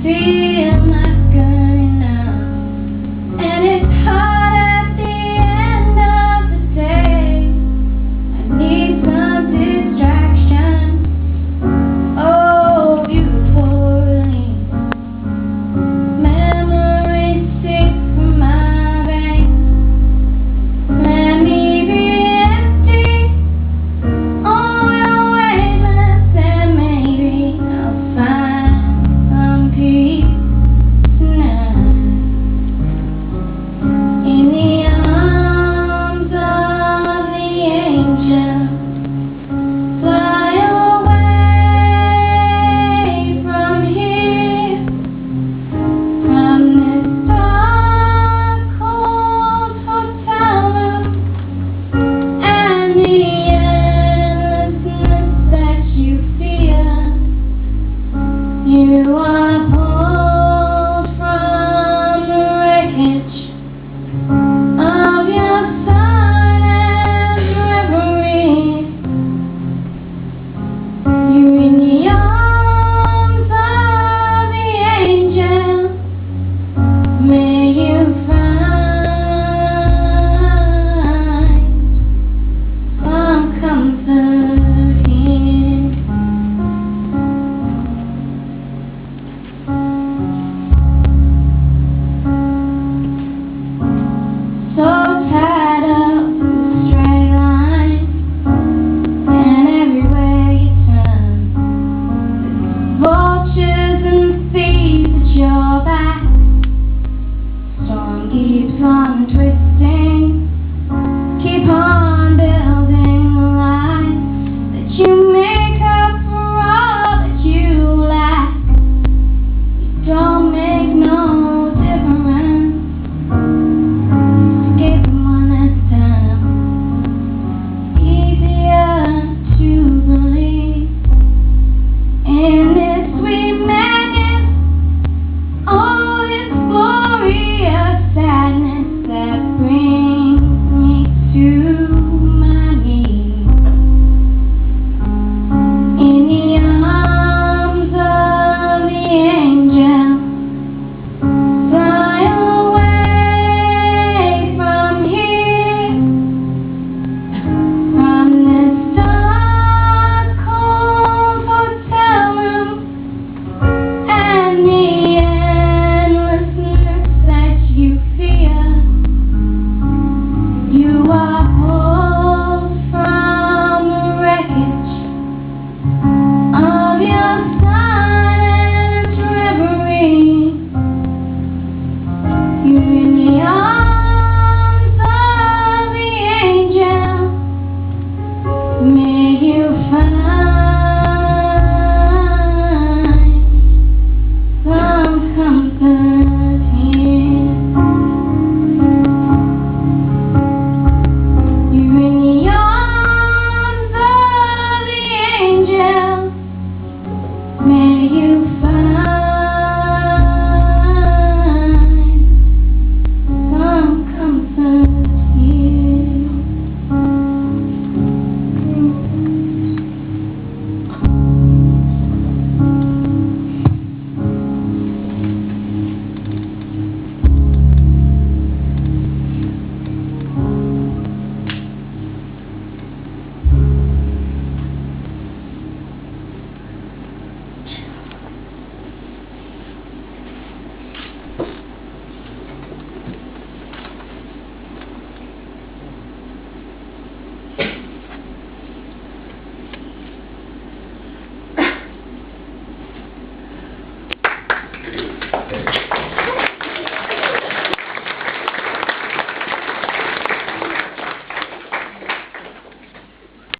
feel my good enough, and it's hard at the end of the day. I need some distraction. Oh, beautiful relief. Memories sink from my veins. Let me be empty. All your wavelengths, and maybe I'll find some peace tonight. In the arms of the angel, fly away from here, from this dark, cold hotel room, and the endlessness that you feel. You are